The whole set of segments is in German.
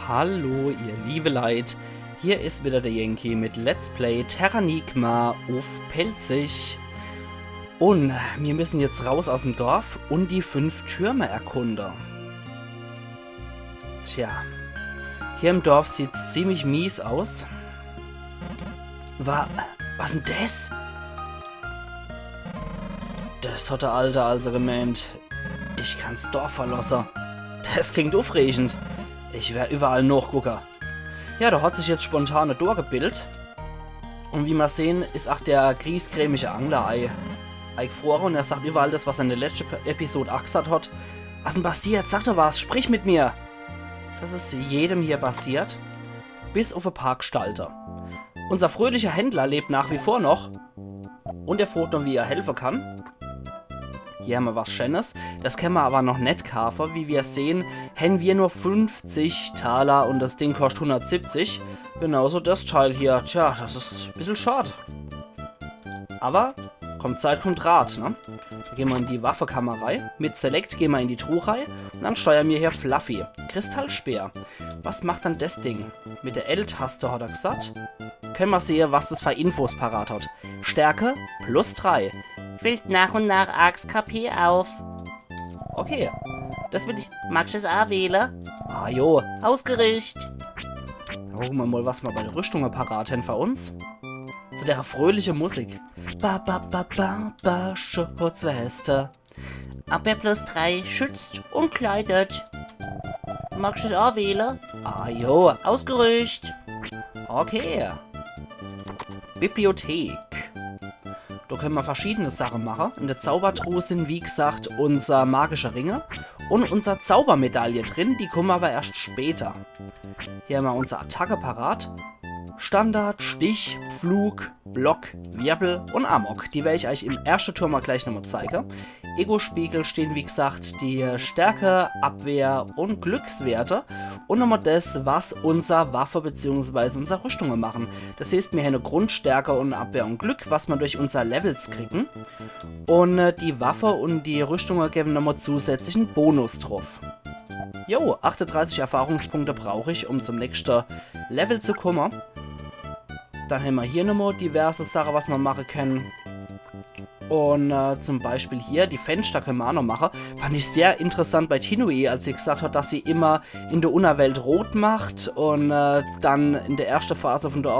Hallo, ihr liebe Leid. Hier ist wieder der Yankee mit Let's Play Terranigma auf Pelzig. Und wir müssen jetzt raus aus dem Dorf und die 5 Türme erkunden. Tja, hier im Dorf sieht es ziemlich mies aus. Was denn das? Das hat der Alte also gemeint. Ich kann's Dorf verlassen. Das klingt aufregend. Ich wär überall Nachgucker. Ja, da hat sich jetzt spontan ein Tor gebildet. Und wie wir sehen, ist auch der griesgrämige Angler eingefroren. Und er sagt überall das, was er in der letzten Episode auch gesagt hat. Was denn passiert? Sag doch was, sprich mit mir. Das ist jedem hier passiert. Bis auf ein paar Gestalter. Unser fröhlicher Händler lebt nach wie vor noch. Und er fragt noch, wie er helfen kann. Hier haben wir was Schönes. Das können wir aber noch nicht kaufen. Wie wir sehen, haben wir nur 50 Taler und das Ding kostet 170. Genauso das Teil hier. Tja, das ist ein bisschen schade. Aber kommt Zeit, kommt Rat, ne? Da gehen wir in die Waffenkammer rein. Mit Select gehen wir in die Truhe rein. Und dann steuern wir hier Fluffy. Kristallspeer. Was macht dann das Ding? Mit der L-Taste hat er gesagt. Können wir sehen, was das für Infos parat hat. Stärke +3. Füllt nach und nach Arx KP auf. Okay. Das will ich. Magst du es auch wählen? Ah jo. Ausgerichtet. Gucken wir mal, was wir bei der Rüstung parat haben für uns. Zu der fröhlichen Musik. Ba ba ba ba ba Schutzweste. Abwehr +3 schützt und kleidet. Magst du es auch wählen? Ah jo. Ausgerüstet. Okay. Bibliothek. Da können wir verschiedene Sachen machen. In der Zaubertruhe sind, wie gesagt, unser magische Ringe und unser Zaubermedaille drin. Die kommen aber erst später. Hier haben wir unsere Attacke parat. Standard, Stich, Flug, Block, Wirbel und Amok. Die werde ich euch im ersten Turm mal gleich nochmal zeigen. Ego-Spiegel stehen, wie gesagt, die Stärke, Abwehr und Glückswerte. Und nochmal das, was unser Waffe bzw. unsere Rüstungen machen. Das heißt, wir haben eine Grundstärke und Abwehr und Glück, was wir durch unser Levels kriegen. Und die Waffe und die Rüstungen geben nochmal zusätzlichen Bonus drauf. Jo, 38 Erfahrungspunkte brauche ich, um zum nächsten Level zu kommen. Dann haben wir hier nochmal diverse Sachen, was wir machen können. Und zum Beispiel hier, die Fenster können wir auch noch machen. Fand ich sehr interessant bei Tinui, als sie gesagt hat, dass sie immer in der Unterwelt rot macht und dann in der ersten Phase von der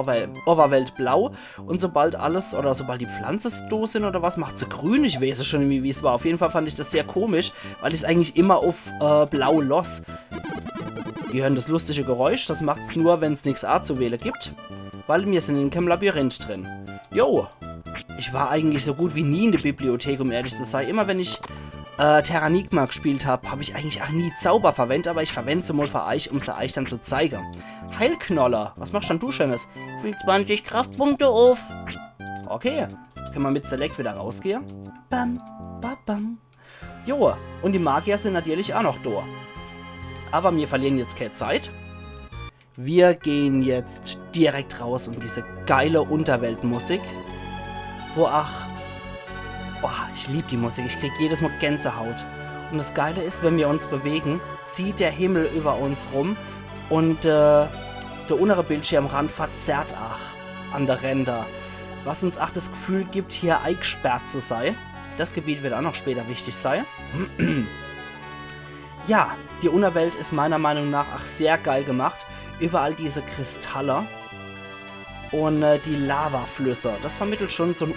Oberwelt blau. Und sobald alles, oder sobald die Pflanzen da sind oder was, macht sie grün. Ich weiß es schon, wie es war. Auf jeden Fall fand ich das sehr komisch, weil ich es eigentlich immer auf blau los. Wir hören das lustige Geräusch, das macht es nur, wenn es nichts zu wählen gibt. Weil wir sind in keinem Labyrinth drin. Jo, ich war eigentlich so gut wie nie in der Bibliothek, um ehrlich zu sein. Immer wenn ich Terranigma gespielt habe, habe ich eigentlich auch nie Zauber verwendet, aber ich verwende sie mal für euch, um sie euch dann zu zeigen. Heilknoller, was machst dann du Schönes? Füllt 20 Kraftpunkte auf. Okay, können wir mit Select wieder rausgehen. Bam, bam, bam. Jo, und die Magier sind natürlich auch noch da. Aber wir verlieren jetzt keine Zeit. Wir gehen jetzt direkt raus und diese geile Unterweltmusik. Ich liebe die Musik. Ich krieg jedes Mal Gänsehaut. Und das Geile ist, wenn wir uns bewegen, zieht der Himmel über uns rum und der untere Bildschirmrand verzerrt an der Ränder. Was uns auch das Gefühl gibt, hier eingesperrt zu sein. Das Gebiet wird auch noch später wichtig sein. Ja, die Unterwelt ist meiner Meinung nach auch sehr geil gemacht. Überall diese Kristalle und die Lavaflüsse. Das vermittelt schon so ein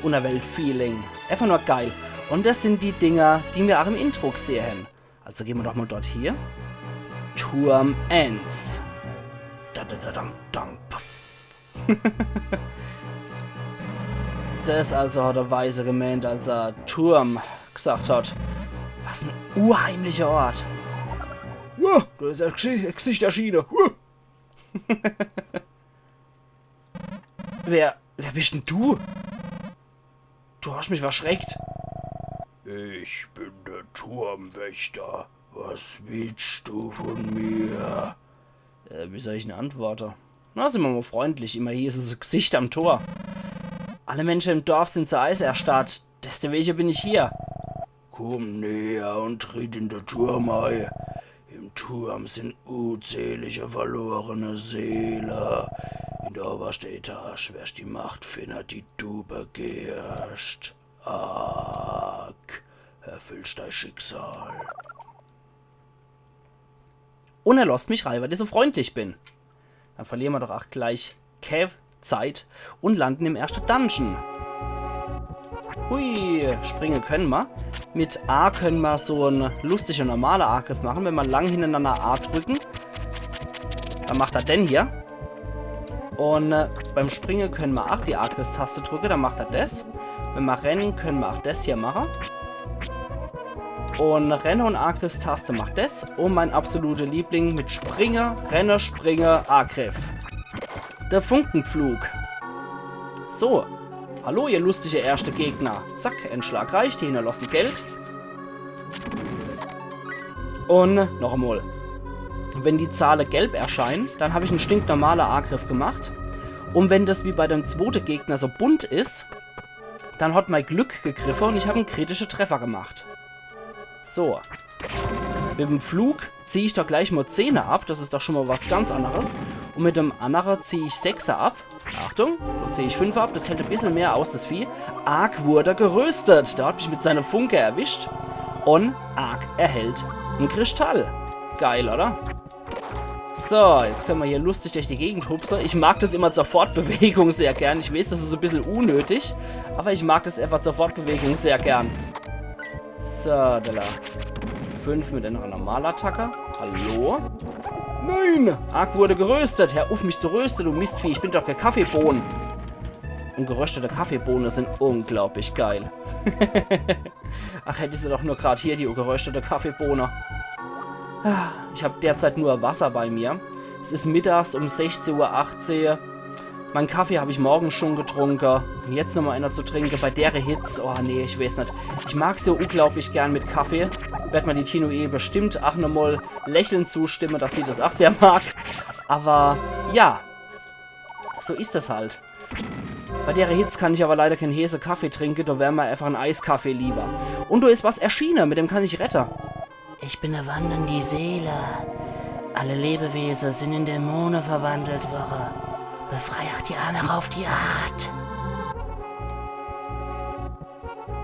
Unterwelt-Feeling. Einfach nur geil. Und das sind die Dinger, die wir auch im Intro sehen. Also gehen wir doch mal dort hier. Turm Ends. Das also hat der Weise gemeint, als er Turm gesagt hat. Was ein urheimlicher Ort. Da ist ein Gesicht erschienen. Wer bist denn du? Du hast mich verschreckt. Ich bin der Turmwächter. Was willst du von mir? Wie soll ich denn antworten? Na, sind wir mal freundlich. Immer hier ist es ein Gesicht am Tor. Alle Menschen im Dorf sind zur Eis erstarrt. Deswegen bin ich hier. Komm näher und tritt in der Turm ein. Turm sind unzählige verlorene Seelen. In der obersten Etage wärst die Macht findet, die du begehrst. Arg, erfüllst dein Schicksal. Und er lässt mich rein, weil ich so freundlich bin. Dann verlieren wir doch auch gleich Zeit und landen im ersten Dungeon. Hui, springen können wir. Mit A können wir so einen lustigen normalen Angriff machen. Wenn wir lang hintereinander A drücken, dann macht er den hier. Und beim Springen können wir auch die A-Griffstaste drücken, dann macht er das. Wenn wir rennen, können wir auch das hier machen. Und Rennen und A-Griffstaste macht das. Und mein absoluter Liebling mit Springen, Renne, Springe, A-Griff. Der Funkenpflug. So. Hallo, ihr lustige erste Gegner. Zack, Endschlag reicht. Die hinterlassen Geld. Und noch einmal. Wenn die Zahlen gelb erscheinen, dann habe ich einen stinknormalen Angriff gemacht. Und wenn das wie bei dem zweiten Gegner so bunt ist, dann hat mein Glück gegriffen und ich habe einen kritischen Treffer gemacht. So. Mit dem Flug ziehe ich doch gleich mal 10er ab. Das ist doch schon mal was ganz anderes. Und mit dem anderen ziehe ich 6er ab. Achtung, so ziehe ich 5er ab. Das hält ein bisschen mehr aus, das Vieh. Arg wurde geröstet. Da hat mich mit seiner Funke erwischt. Und Arg erhält einen Kristall. Geil, oder? So, jetzt können wir hier lustig durch die Gegend hupsen. Ich mag das immer zur Fortbewegung sehr gern. Ich weiß, das ist ein bisschen unnötig. Aber ich mag das einfach zur Fortbewegung sehr gern. So, da. 5 mit einer Normalattacke. Hallo? Nein! Arg wurde geröstet. Hör auf, mich zu rösten, du Mistvieh. Ich bin doch kein Kaffeebohnen. Und geröstete Kaffeebohnen sind unglaublich geil. Ach, hätte ich sie doch nur gerade hier, die geröstete Kaffeebohne. Ich habe derzeit nur Wasser bei mir. Es ist mittags um 16:18 Uhr. Meinen Kaffee habe ich morgen schon getrunken. Und jetzt nochmal einer zu trinken bei der Hitze. Oh nee, ich weiß nicht. Ich mag so unglaublich gern mit Kaffee. Wird mir die Tino bestimmt auch nochmal lächelnd zustimmen, dass sie das auch sehr mag. Aber ja, so ist das halt. Bei der Hitze kann ich aber leider keinen heißen Kaffee trinken. Da wäre mir einfach ein Eiskaffee lieber. Und da ist was erschienen, mit dem kann ich retten. Ich bin eine wandernde Seele. Alle Lebewesen sind in Dämonen verwandelt worden. Befreie auch die anderen auf die Art.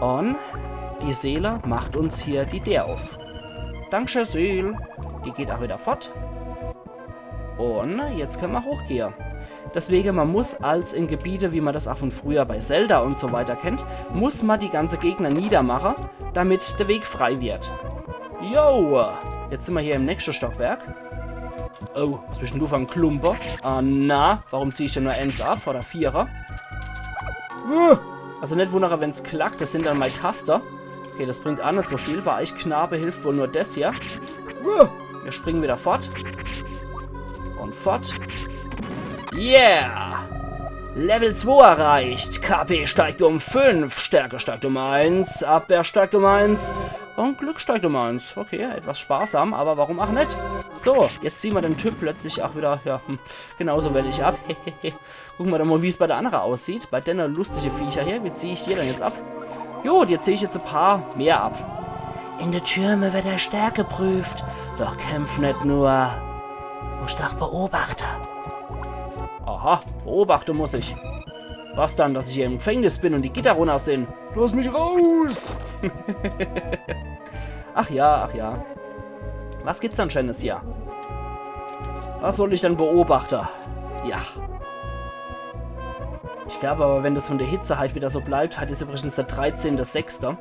Und die Seele macht uns hier die der auf. Dankeschön, Seele. Die geht auch wieder fort. Und jetzt können wir hochgehen. Deswegen, man muss als in Gebiete, wie man das auch von früher bei Zelda und so weiter kennt, muss man die ganze Gegner niedermachen, damit der Weg frei wird. Yo! Jetzt sind wir hier im nächsten Stockwerk. Oh, was bist denn du für ein Klumper? Ah, na, warum ziehe ich denn nur 1 ab? Oder 4er? Also nicht wundern, wenn es klackt, das sind dann meine Taster. Okay, das bringt auch nicht so viel. Bei euch Knabe hilft wohl nur das hier. Wir springen wieder fort. Und fort. Yeah! Level 2 erreicht. KP steigt um 5. Stärke steigt um 1. Abwehr steigt um 1. Und Glück steigt um 1. Okay, etwas sparsam, aber warum auch nicht? So, jetzt ziehen wir den Typ plötzlich auch wieder, ja, genauso wellig ab. Gucken wir doch mal, wie es bei der anderen aussieht. Bei der lustige Viecher hier. Wie ziehe ich die denn jetzt ab? Jo, die ziehe ich jetzt ein paar mehr ab. In der Türme wird der Stärke geprüft. Doch kämpf nicht nur. Musst auch beobachten. Aha, beobachten muss ich. Was dann, dass ich hier im Gefängnis bin und die Gitter runter sind? Lass mich raus! Ach ja, ach ja. Was gibt's dann Schönes hier? Was soll ich denn beobachten? Ja. Ich glaube aber, wenn das von der Hitze halt wieder so bleibt, hat es übrigens der 13.06.,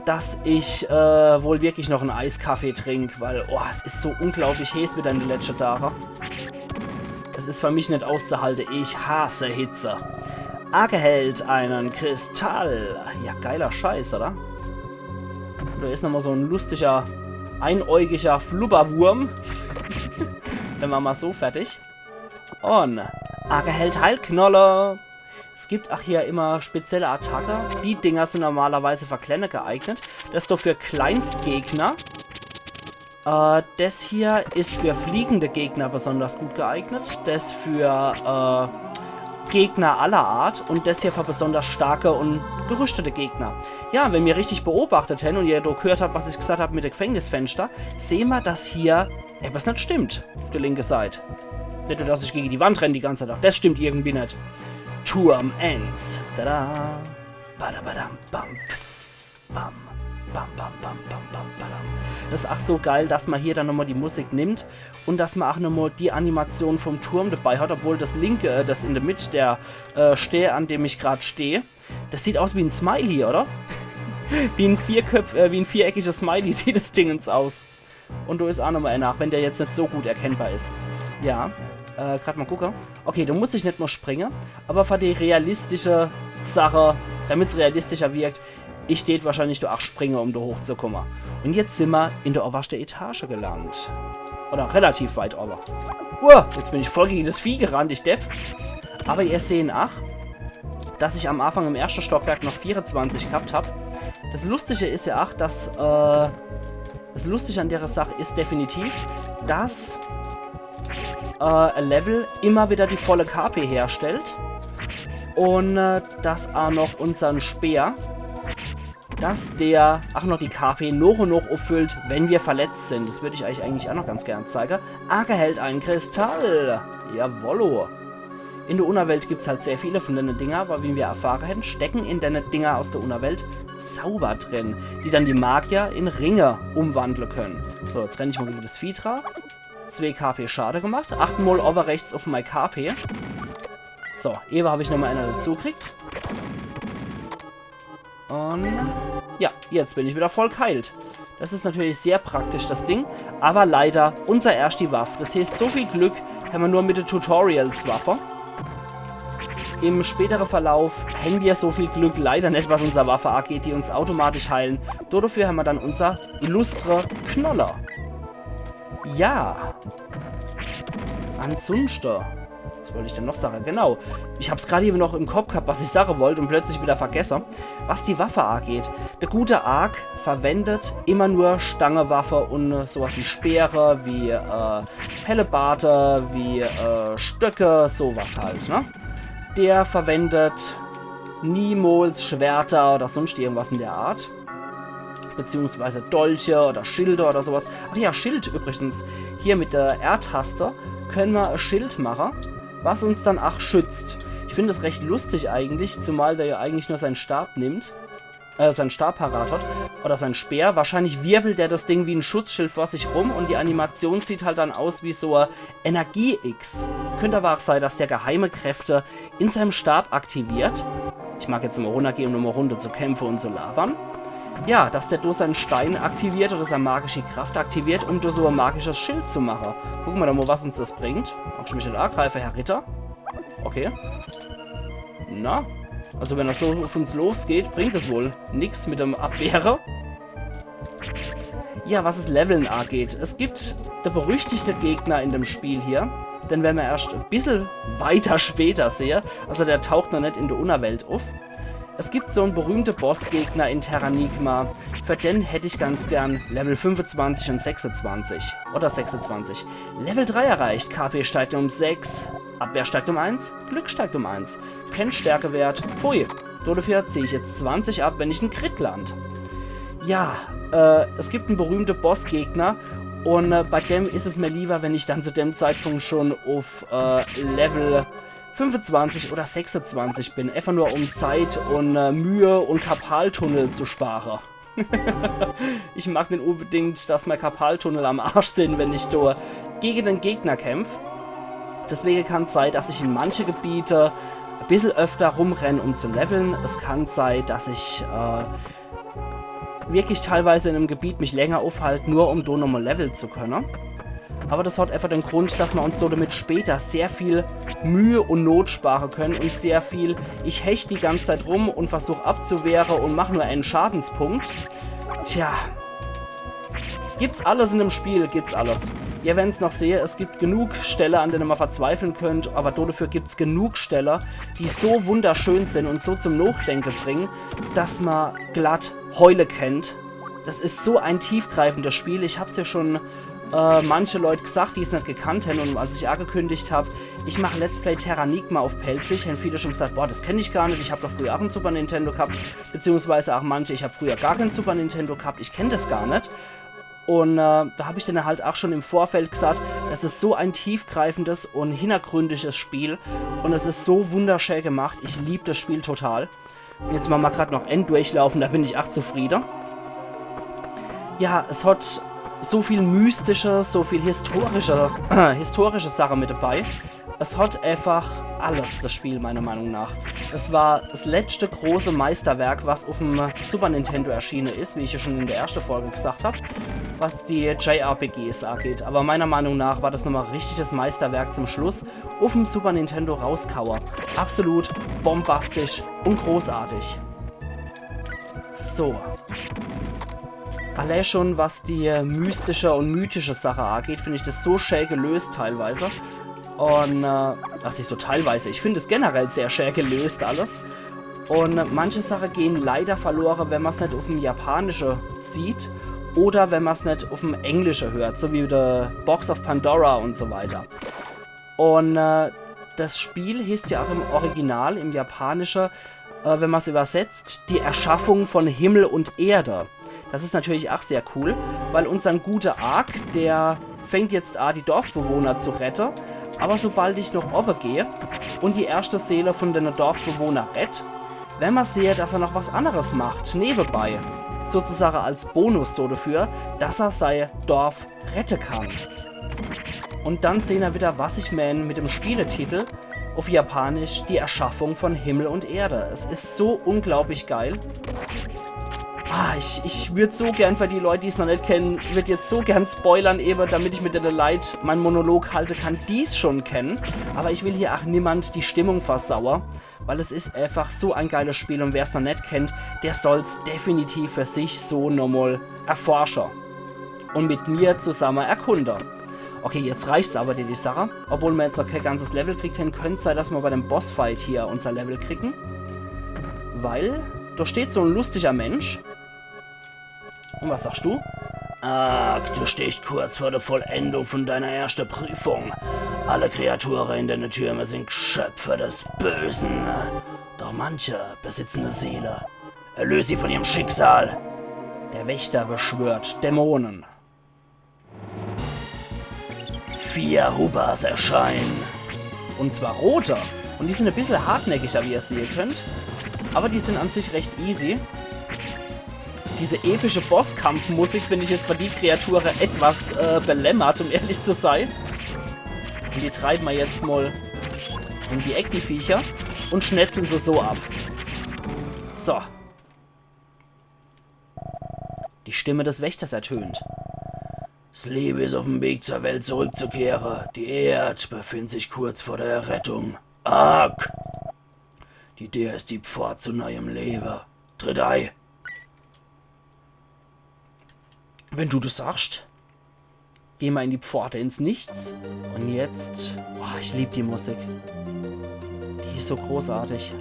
dass ich wohl wirklich noch einen Eiskaffee trinke, weil, oh, es ist so unglaublich heiß wieder in den letzten Tagen. Das ist für mich nicht auszuhalten. Ich hasse Hitze. Arg erhält einen Kristall. Ja, geiler Scheiß, oder? Da ist nochmal so ein lustiger, einäugiger Flubberwurm. Dann machen wir so fertig. Und Arg erhält Heilknolle. Es gibt auch hier immer spezielle Attacke. Die Dinger sind normalerweise für Kleine geeignet. Das ist doch für Kleinstgegner. Das hier ist für fliegende Gegner besonders gut geeignet. Das für Gegner aller Art und das hier für besonders starke und gerüstete Gegner. Ja, wenn wir richtig beobachtet hätten und ihr gehört habt, was ich gesagt habe mit dem Gefängnisfenster, sehen wir, dass hier etwas nicht stimmt auf der linken Seite. Nicht nur, dass ich gegen die Wand renne die ganze Zeit. Das stimmt irgendwie nicht. Turm ends. Tada. Badabadam, bam, pff, bam. Bam, bam, bam, bam, bam, badam. Das ist auch so geil, dass man hier dann nochmal die Musik nimmt und dass man auch nochmal die Animation vom Turm dabei hat, obwohl das linke, das in der Mitte, der Steher, an dem ich gerade stehe, das sieht aus wie ein Smiley, oder? wie ein viereckiges Smiley sieht das Dingens aus. Und du ist auch nochmal nach, wenn der jetzt nicht so gut erkennbar ist. Ja, gerade mal gucken. Okay, du musst dich nicht mehr springen, aber für die realistische Sache, damit es realistischer wirkt, ich steht wahrscheinlich du auch springen, um da hochzukommen. Und jetzt sind wir in der obersten Etage gelandet. Oder relativ weit ober. Jetzt bin ich voll gegen das Vieh gerannt, ich Depp. Aber ihr seht auch, dass ich am Anfang im ersten Stockwerk noch 24 gehabt habe. Das Lustige ist ja auch, dass das Lustige an der Sache ist definitiv, dass ein Level immer wieder die volle KP herstellt. Und dass auch noch unseren Speer, dass der auch noch die KP noch und noch auffüllt, wenn wir verletzt sind. Das würde ich euch eigentlich auch noch ganz gerne zeigen. Aga hält einen Kristall. Jawollo. In der Unterwelt gibt es halt sehr viele von den Dinger, aber wie wir erfahren hätten, stecken in den Dinger aus der Unterwelt Zauber drin, die dann die Magier in Ringe umwandeln können. So, jetzt renne ich mal gegen das Vitra. 2 KP Schade gemacht. 8 Mal over rechts auf mein KP. So, eben habe ich nochmal einer dazu gekriegt. Und ja, jetzt bin ich wieder voll geheilt. Das ist natürlich sehr praktisch, das Ding. Aber leider unser erste Waffe. Das heißt, so viel Glück haben wir nur mit der Tutorials-Waffe. Im späteren Verlauf haben wir so viel Glück leider nicht, was unser Waffe angeht, die uns automatisch heilen. Dafür haben wir dann unser illustre Knoller. Ja. Ansonsten. Was wollte ich denn noch sagen? Genau. Ich habe es gerade eben noch im Kopf gehabt, was ich sagen wollte und plötzlich wieder vergessen. Was die Waffe angeht. Der gute Ark verwendet immer nur Stangewaffe und sowas wie Speere, wie Hellebarte, wie Stöcke, sowas halt, ne? Der verwendet niemals Schwerter oder sonst irgendwas in der Art. Beziehungsweise Dolche oder Schilde oder sowas. Ach ja, Schild übrigens. Hier mit der R-Taste können wir ein Schild machen, was uns dann auch schützt. Ich finde es recht lustig eigentlich, zumal der ja eigentlich nur seinen Stab nimmt. Seinen Stab parat hat. Oder sein Speer. Wahrscheinlich wirbelt der das Ding wie ein Schutzschild vor sich rum und die Animation sieht halt dann aus wie so ein Energie-X. Könnte aber auch sein, dass der geheime Kräfte in seinem Stab aktiviert. Ich mag jetzt immer runtergehen, um eine Runde zu kämpfen und zu labern. Ja, dass der durch seinen Stein aktiviert oder seine magische Kraft aktiviert, um durch so ein magisches Schild zu machen. Gucken wir doch mal, was uns das bringt. Auch schon mich nicht angreifen, Herr Ritter. Okay. Na? Also wenn das so auf uns losgeht, bringt es wohl nichts mit dem Abwehrer. Ja, was es Leveln angeht. Es gibt der berüchtigte Gegner in dem Spiel hier. Den werden wir erst ein bisschen weiter später sehen. Also der taucht noch nicht in der Unterwelt auf. Es gibt so einen berühmten Bossgegner in Terranigma. Für den hätte ich ganz gern Level 25 und 26. Oder 26. Level 3 erreicht. KP steigt um 6. Abwehr steigt um 1. Glück steigt um 1. Kennstärkewert. Pfui. Dafür ziehe ich jetzt 20 ab, wenn ich einen Crit land. Ja, es gibt einen berühmten Bossgegner. Und bei dem ist es mir lieber, wenn ich dann zu dem Zeitpunkt schon auf Level 25 oder 26 bin. Einfach nur um Zeit und Mühe und Karpaltunnel zu sparen. Ich mag nicht unbedingt, dass mein Karpaltunnel am Arsch sind, wenn ich da gegen den Gegner kämpfe. Deswegen kann es sein, dass ich in manche Gebiete ein bisschen öfter rumrenne, um zu leveln. Es kann sein, dass ich wirklich teilweise in einem Gebiet mich länger aufhalte, nur um da nochmal leveln zu können. Aber das hat einfach den Grund, dass wir uns so damit später sehr viel Mühe und Not sparen können und sehr viel, ich hechte die ganze Zeit rum und versuche abzuwehren und mache nur einen Schadenspunkt. Tja, gibt's alles in dem Spiel, gibt's alles. Ihr werdet es noch sehen, es gibt genug Stellen, an denen man verzweifeln könnt, aber dafür gibt's genug Stellen, die so wunderschön sind und so zum Nachdenken bringen, dass man glatt Heule kennt. Das ist so ein tiefgreifendes Spiel, ich hab's ja schon manche Leute gesagt, die es nicht gekannt haben, und als ich angekündigt habe, ich mache Let's Play Terranigma auf Pelzig, haben viele schon gesagt, boah, das kenne ich gar nicht, ich habe doch früher auch ein Super Nintendo gehabt, beziehungsweise auch manche, ich habe früher gar kein Super Nintendo gehabt, ich kenne das gar nicht. Und da habe ich dann halt auch schon im Vorfeld gesagt, das ist so ein tiefgreifendes und hintergründiges Spiel und es ist so wunderschön gemacht, ich liebe das Spiel total. Und jetzt machen wir gerade noch Enddurchlaufen, da bin ich auch zufrieden. Ja, es hat so viel mystische, so viel historische Sachen mit dabei. Es hat einfach alles, das Spiel, meiner Meinung nach. Es war das letzte große Meisterwerk, was auf dem Super Nintendo erschienen ist, wie ich ja schon in der ersten Folge gesagt habe, was die JRPGs angeht. Aber meiner Meinung nach war das nochmal richtig das Meisterwerk zum Schluss auf dem Super Nintendo rauskauer. Absolut bombastisch und großartig. So. Allein schon, was die mystische und mythische Sache angeht, finde ich das so schön gelöst teilweise. Und, was ist so teilweise, ich finde es generell sehr schön gelöst alles. Und manche Sachen gehen leider verloren, wenn man es nicht auf dem Japanischen sieht oder wenn man es nicht auf dem Englischen hört, so wie der Box of Pandora und so weiter. Und das Spiel hieß ja auch im Original, im Japanischen, wenn man es übersetzt, die Erschaffung von Himmel und Erde. Das ist natürlich auch sehr cool, weil unser guter Ark, der fängt jetzt an, die Dorfbewohner zu retten. Aber sobald ich noch overgehe und die erste Seele von den Dorfbewohnern rett, wenn man sehe, dass er noch was anderes macht, nebenbei, sozusagen als Bonus dafür, dass er sein Dorf retten kann. Und dann sehen wir wieder, was ich meine mit dem Spieletitel auf Japanisch, die Erschaffung von Himmel und Erde. Es ist so unglaublich geil. Ich würde so gern, für die Leute, die es noch nicht kennen, würde jetzt so gern spoilern, eben, damit ich mit der Leute meinen Monolog halten kann, die es schon kennen. Aber ich will hier auch niemand die Stimmung versauern, weil es ist einfach so ein geiles Spiel und wer es noch nicht kennt, der soll es definitiv für sich so nochmal erforschen. Und mit mir zusammen erkunden. Okay, jetzt reicht's aber die Sache. Obwohl wir jetzt noch kein ganzes Level kriegt, könnte es sein, dass wir bei dem Bossfight hier unser Level kriegen. Weil da steht so ein lustiger Mensch. Und was sagst du? Du stehst kurz vor der Vollendung von deiner ersten Prüfung. Alle Kreaturen in deinen Türmen sind Geschöpfe des Bösen. Doch manche besitzen eine Seele. Erlöse sie von ihrem Schicksal. Der Wächter beschwört Dämonen. 4 Hubas erscheinen. Und zwar rote. Und die sind ein bisschen hartnäckiger, wie ihr sehen könnt. Aber die sind an sich recht easy. Diese epische Bosskampfmusik finde ich jetzt für die Kreaturen etwas belämmert, um ehrlich zu sein. Und die treiben wir jetzt mal in die Eck, die Viecher, und schnetzeln sie so ab. So. Die Stimme des Wächters ertönt. Das Leben ist auf dem Weg zur Welt zurückzukehren. Die Erde befindet sich kurz vor der Errettung. Ark! Die Idee ist die Pfad zu neuem Leben. Tritt ein. Wenn du das sagst, gehen wir in die Pforte ins Nichts. Und jetzt, oh, ich liebe die Musik. Die ist so großartig.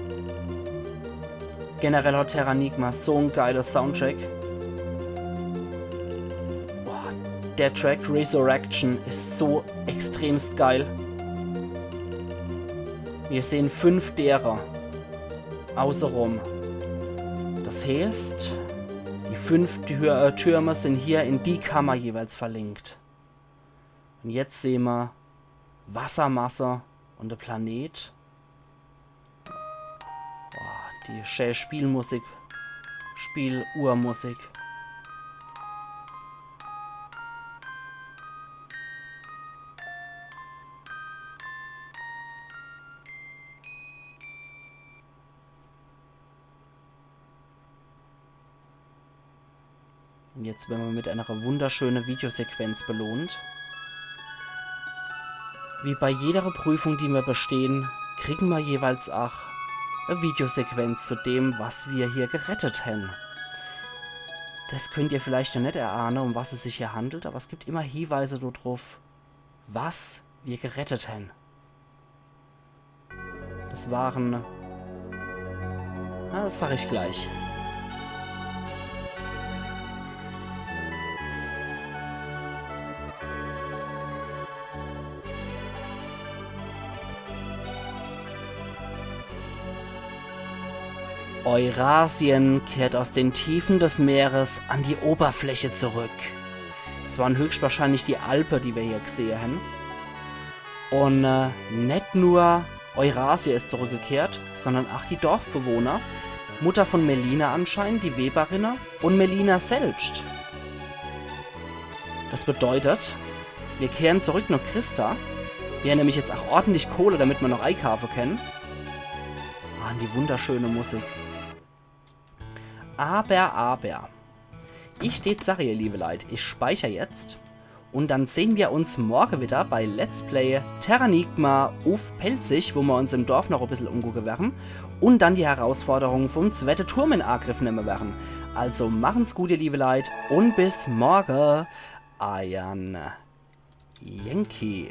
Generell hat Terranigma so ein geiles Soundtrack. Oh, der Track Resurrection ist so extremst geil. Wir sehen 5 derer außenrum. Das heißt, die 5 Türme sind hier in die Kammer jeweils verlinkt. Und jetzt sehen wir Wassermasse und der Planet. Oh, die schöne Spielmusik. Spieluhrmusik. Und jetzt werden wir mit einer wunderschönen Videosequenz belohnt. Wie bei jeder Prüfung, die wir bestehen, kriegen wir jeweils auch eine Videosequenz zu dem, was wir hier gerettet haben. Das könnt ihr vielleicht noch nicht erahnen, um was es sich hier handelt, aber es gibt immer Hinweise darauf, was wir gerettet haben. Das waren... Na, das sage ich gleich. Eurasien kehrt aus den Tiefen des Meeres an die Oberfläche zurück. Es waren höchstwahrscheinlich die Alpen, die wir hier gesehen haben. Und nicht nur Eurasia ist zurückgekehrt, sondern auch die Dorfbewohner, Mutter von Melina anscheinend, die Weberinnen und Melina selbst. Das bedeutet, wir kehren zurück nach Christa. Wir haben nämlich jetzt auch ordentlich Kohle, damit wir noch einkaufen können. Ah, die wunderschöne Musik. Aber. Ich steht Sache, ihr liebe Leute. Ich speichere jetzt. Und dann sehen wir uns morgen wieder bei Let's Play Terranigma auf Pelzig, wo wir uns im Dorf noch ein bisschen umgucken werden. Und dann die Herausforderung vom zweiten Turm in Angriff nehmen werden. Also machen's gut, ihr liebe Leute. Und bis morgen. Ayan Yankee.